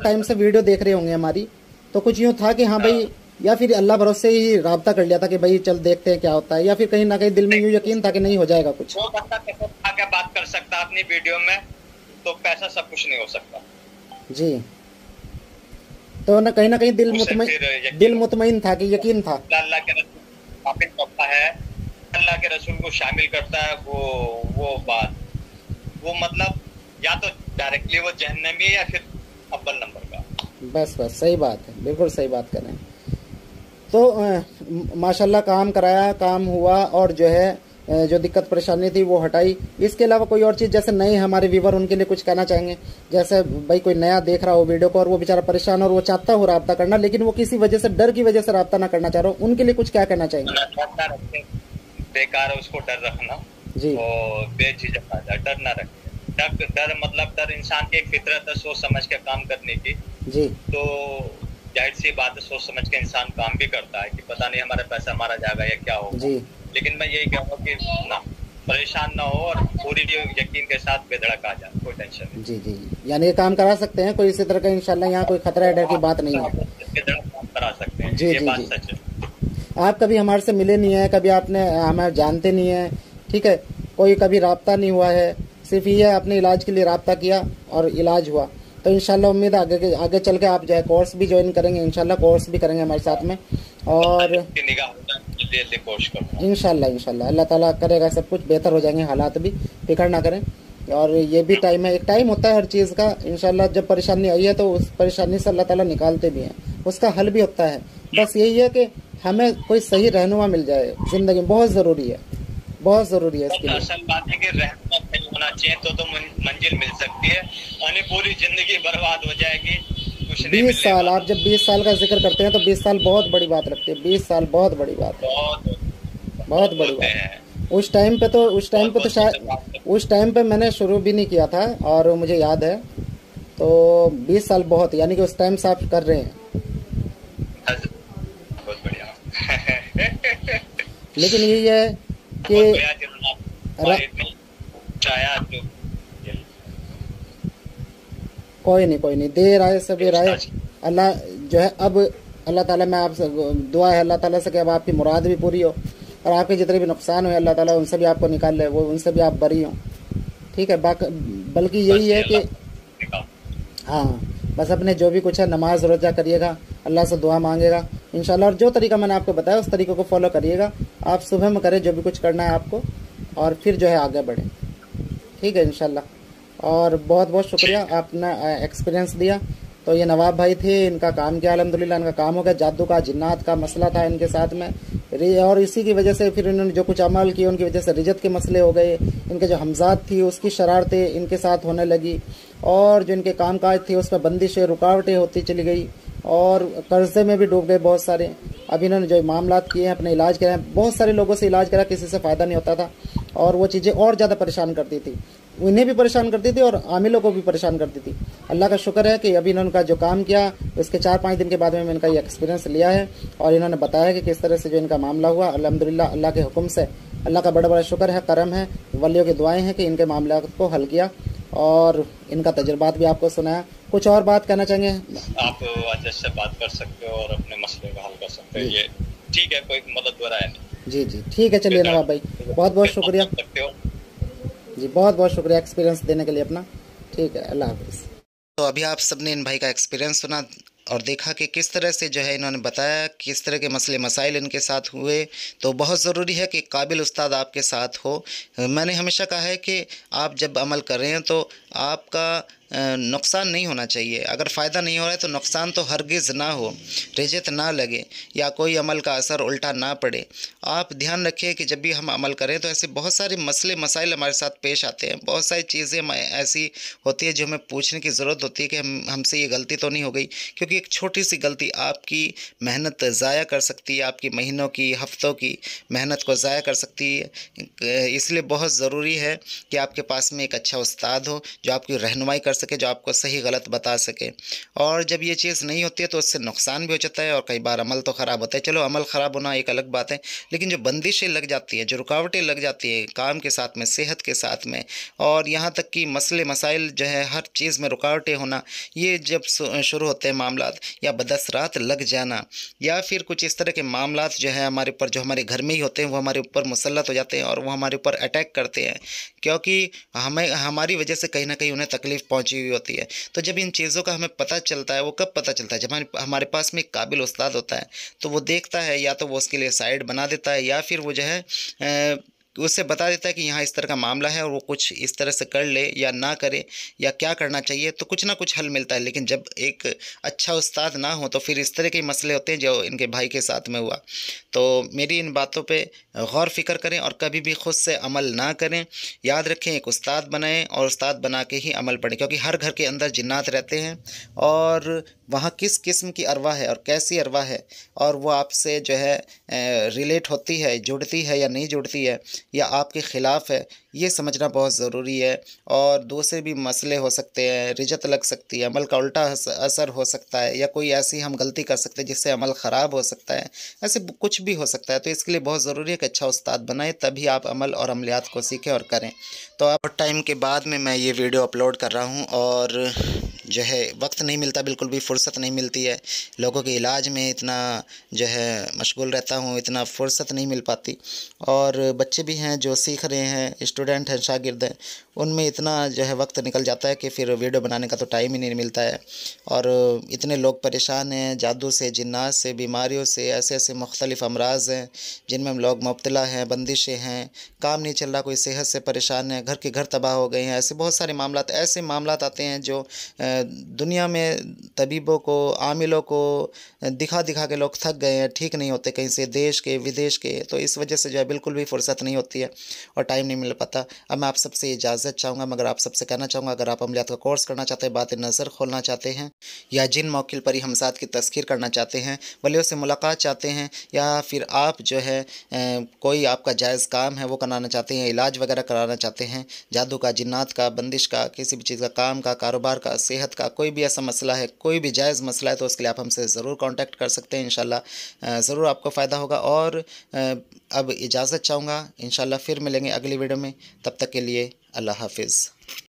टाइम से वीडियो देख रहे होंगे हमारी, तो कुछ यूँ था कि हाँ भाई, या फिर अल्लाह भरोसे ही राब्ता कर लिया था कि भाई चल देखते हैं क्या होता है, या फिर कहीं ना कहीं दिल में यूँ यकीन था कि नहीं हो जाएगा कुछ? वो बंदा क्या बात कर सकता अपनी वीडियो में, तो पैसा सब कुछ नहीं हो सकता जी। तो कहीं ना कहीं दिल मुतमईन था कि यकीन था। अल्लाह के रसूल काफी करता है, अल्लाह के रसूल को शामिल करता है, वो बात, वो मतलब या तो डायरेक्टली वो जहन्नमी है या फिर अव्वल नंबर का। बस सही बात है, बिल्कुल सही बात कर रहे हैं। तो माशाल्लाह काम कराया, काम हुआ, और जो है जो दिक्कत परेशानी थी वो हटाई। इसके अलावा कोई और चीज़, जैसे नए हमारे व्यूवर, उनके लिए कुछ कहना चाहेंगे? जैसे भाई कोई नया देख रहा हो वीडियो को और वो बेचारा परेशान और वो चाहता हो राब्ता करना, लेकिन वो किसी वजह से, डर की वजह से राब्ता ना करना चाह रहा हो, उनके लिए कुछ क्या कहना चाहेंगे? बेकार है उसको डर रखना जी, और बेझिझक डर ना रखे। डर मतलब डर इंसान की एक फितरत है सोच समझ के काम करने की जी। तो जाहिर सी बात है, सोच समझ के इंसान काम भी करता है कि पता नहीं हमारा पैसा मारा जाएगा या क्या होगा जी। लेकिन मैं यही कहूँगा कि ना परेशान ना हो और पूरी यकीन के साथ बेधड़क आ जाए, कोई टेंशन नहीं। जी जी, यानी ये काम करा सकते हैं, कोई इसी तरह का इंशाल्लाह यहाँ कोई खतरा डर की बात नहीं है। बेधड़क काम करा सकते हैं जी ये जी बात जी। सच है। आप कभी हमारे से मिले नहीं है, कभी आपने हमें जानते नहीं है, ठीक है, कोई कभी राब्ता नहीं हुआ है, सिर्फ ये अपने इलाज के लिए राब्ता किया और इलाज हुआ। तो इंशाल्लाह उम्मीद है आगे चल के आप जो है कोर्स भी ज्वाइन करेंगे, इंशाल्लाह कोर्स भी करेंगे हमारे साथ में, और इंशाल्लाह अल्लाह ताला करेगा, सब कुछ बेहतर हो जाएंगे, हालात भी, फिक्र ना करें। और ये भी टाइम है, एक टाइम होता है हर चीज़ का। इंशाल्लाह जब परेशानी आई है तो उस परेशानी से अल्लाह ताला निकालते भी हैं, उसका हल भी होता है। बस यही है कि हमें कोई सही रहनुमा मिल जाए ज़िंदगी में, बहुत ज़रूरी है, बहुत ज़रूरी है इसके लिए। असल बात है कि रहनुमा सही होना चाहिए तो मंजिल मिल सकती है, यानी पूरी जिंदगी बर्बाद हो जाएगी, कुछ नहीं 20 साल, आप जब 20 साल का जिक्र करते हैं तो 20 साल बहुत बड़ी बात रखते हैं, 20 साल बहुत बड़ी बात है, बहुत बड़ी बात है। उस टाइम पे तो शायद उस टाइम पे मैंने शुरू भी नहीं किया था और मुझे याद है, तो 20 साल बहुत, यानी कि उस टाइम से आप कर रहे हैं। बहुत बढ़िया। लेकिन यही है कि कोई नहीं, देर आए सबेर आए, अल्लाह जो है, अब अल्लाह ताला, मैं आपसे दुआ है अल्लाह ताला से कि अब आपकी मुराद भी पूरी हो और आपके जितने भी नुकसान हुए अल्लाह ताला उनसे भी आपको निकाल ले, वो उनसे भी आप बरी हो, ठीक है। बल्कि यही है कि हाँ, बस अपने जो भी कुछ है नमाज रोज़ा करिएगा, अल्लाह से दुआ मांगेगा इंशाल्लाह, और जो तरीका मैंने आपको बताया उस तरीके को फॉलो करिएगा। आप सुबह में करें जो भी कुछ करना है आपको, और फिर जो है आगे बढ़ें, ठीक है इंशाल्लाह। और बहुत बहुत शुक्रिया, आपने एक्सपीरियंस दिया। तो ये नवाब भाई थे, इनका काम किया अल्हम्दुलिल्लाह, इनका काम हो गया। जादू का, जिन्नात का मसला था इनके साथ में, और इसी की वजह से फिर इन्होंने जो कुछ अमल किए उनकी वजह से रिजत के मसले हो गए, इनके जो हमजात थी उसकी शरारतें इनके साथ होने लगी, और जो इनके कामकाज थे उस पर बंदिशें, रुकावटें होती चली गई, और कर्जे में भी डूब गए बहुत सारे। अब इन्होंने जो मामलात किए हैं, अपने इलाज कराए, बहुत सारे लोगों से इलाज करा, किसी से फ़ायदा नहीं होता था, और वो चीज़ें और ज़्यादा परेशान करती थी, उन्हें भी परेशान करती थी और आमिलों को भी परेशान करती थी। अल्लाह का शुक्र है कि अभी इन्होंने का जो काम किया उसके 4-5 दिन के बाद में इनका ये एक्सपीरियंस लिया है, और इन्होंने बताया कि किस तरह से जो इनका मामला हुआ, अल्हम्दुलिल्लाह अल्लाह के हुक्म से, अल्लाह का बड़ा बड़ा शुक्र है, करम है, वलियों की दुआएं हैं कि इनके मामला को हल किया, और इनका तजुर्बात भी आपको सुनाया। कुछ और बात कहना चाहेंगे? आप अजय से बात कर सकते हो और अपने मसले का हल कर सकते हो, ये ठीक है, कोई मदद हो रहा है नहीं। जी जी, ठीक है, चलिए नवाब भाई, बहुत बहुत शुक्रिया। कर सकते हो। जी, बहुत बहुत शुक्रिया एक्सपीरियंस देने के लिए अपना। ठीक है, अल्लाह हाफिज़। तो अभी आप सबने इन भाई का एक्सपीरियंस सुना और देखा कि किस तरह से जो है इन्होंने बताया किस तरह के मसले मसाइल इनके साथ हुए। तो बहुत ज़रूरी है कि काबिल उस्ताद आपके साथ हो। मैंने हमेशा कहा है कि आप जब अमल कर रहे हैं तो आपका नुकसान नहीं होना चाहिए। अगर फ़ायदा नहीं हो रहा है तो नुकसान तो हरगिज़ ना हो, रिजत ना लगे या कोई अमल का असर उल्टा ना पड़े। आप ध्यान रखिए कि जब भी हम अमल करें तो ऐसे बहुत सारे मसले मसाइल हमारे साथ पेश आते हैं। बहुत सारी चीज़ें ऐसी होती है जो हमें पूछने की ज़रूरत होती है कि हमसे ये गलती तो नहीं हो गई, क्योंकि एक छोटी सी गलती आपकी मेहनत ज़ाया कर सकती है, आपकी महीनों की हफ्तों की मेहनत को ज़ाया कर सकती है। इसलिए बहुत ज़रूरी है कि आपके पास में एक अच्छा उस्ताद हो जो आपकी रहनुमाई कर सके, जो आपको सही गलत बता सके। और जब ये चीज़ नहीं होती है तो उससे नुकसान भी हो जाता है और कई बार अमल तो ख़राब होता है। चलो अमल ख़राब होना एक अलग बात है, लेकिन जो बंदिशें लग जाती हैं, जो रुकावटें लग जाती हैं काम के साथ में, सेहत के साथ में, और यहाँ तक कि मसले मसाइल जो है हर चीज़ में रुकावटें होना, ये जब शुरू होते हैं मामलात, या बदअसरात लग जाना, या फिर कुछ इस तरह के मामलात जो है हमारे ऊपर, जो हमारे घर में ही होते हैं, वो हमारे ऊपर मुसल्लत हो जाते हैं और वो हमारे ऊपर अटैक करते हैं, क्योंकि हमें हमारी वजह से कहीं ना कहीं उन्हें तकलीफ़ पहुंची हुई होती है। तो जब इन चीज़ों का हमें पता चलता है, वो कब पता चलता है? जब हमारे पास में एक काबिल उस्ताद होता है, तो वो देखता है, या तो वो उसके लिए साइड बना देता है, या फिर वो जो है उससे बता देता है कि यहाँ इस तरह का मामला है और वो कुछ इस तरह से कर ले या ना करे, या क्या करना चाहिए, तो कुछ ना कुछ हल मिलता है। लेकिन जब एक अच्छा उस्ताद ना हो तो फिर इस तरह के मसले होते हैं जो इनके भाई के साथ में हुआ। तो मेरी इन बातों पे गौर फिक्र करें और कभी भी ख़ुद से अमल ना करें। याद रखें, एक उस्ताद बनाएं और उस्ताद बना के ही अमल पढ़ें, क्योंकि हर घर के अंदर जिन्नात रहते हैं और वहाँ किस किस्म की अरवा है और कैसी अरवा है, और वो आपसे जो है रिलेट होती है, जुड़ती है या नहीं जुड़ती है, या आपके ख़िलाफ़ है, ये समझना बहुत ज़रूरी है। और दूसरे भी मसले हो सकते हैं, रिजत लग सकती है, अमल का उल्टा असर हो सकता है, या कोई ऐसी हम गलती कर सकते हैं जिससे अमल ख़राब हो सकता है, ऐसे कुछ भी हो सकता है। तो इसके लिए बहुत ज़रूरी है कि अच्छा उस्ताद बनाएं, तभी आप अमल और अमलियात को सीखें और करें। तो आप टाइम के बाद में मैं ये वीडियो अपलोड कर रहा हूँ और जो है वक्त नहीं मिलता, बिल्कुल भी फ़ुर्सत नहीं मिलती है। लोगों के इलाज में इतना जो है मशगूल रहता हूँ, इतना फ़ुर्सत नहीं मिल पाती। और बच्चे भी हैं जो सीख रहे हैं, स्टूडेंट हैं, शागिर्द हैं, उनमें इतना जो है वक्त निकल जाता है कि फिर वीडियो बनाने का तो टाइम ही नहीं मिलता है। और इतने लोग परेशान हैं जादू से, जिन्नात से, बीमारियों से, ऐसे ऐसे मुख्तलिफ़ अमराज़ हैं जिनमें हम लोग मुब्तला हैं, बंदिशें हैं, काम नहीं चल रहा, कोई सेहत से परेशान है, घर के घर तबाह हो गए हैं। ऐसे बहुत सारे मामलात, ऐसे मामलात आते हैं जो दुनिया में तबीबों को, आमिलों को दिखा दिखा के लोग थक गए हैं, ठीक नहीं होते, कहीं से देश के विदेश के। तो इस वजह से जो है बिल्कुल भी फ़ुर्सत नहीं होती है और टाइम नहीं मिल पाता। अब मैं आप सबसे इजाज़त चाहूँगा, मगर आप सबसे कहना चाहूँगा, अगर आप अमलियात का कोर्स करना चाहते हैं, बात नज़र खोलना चाहते हैं, या जिन मौकिल पर ही हमसाद की तस्खीर करना चाहते हैं, वलियों से मुलाकात चाहते हैं, या फिर आप जो है कोई आपका जायज़ काम है वो कराना चाहते हैं, इलाज वगैरह कराना चाहते हैं, जादू का, जिन्नात का, बंदिश का, किसी भी चीज़ का, काम का, कारोबार का, सेहत का, कोई भी ऐसा मसला है, कोई भी जायज़ मसला है, तो उसके लिए आप हमसे ज़रूर कांटेक्ट कर सकते हैं। इंशाल्लाह ज़रूर आपको फ़ायदा होगा। और अब इजाज़त चाहूँगा, इंशाल्लाह फिर मिलेंगे अगली वीडियो में। तब तक के लिए अल्लाह हाफ़िज़।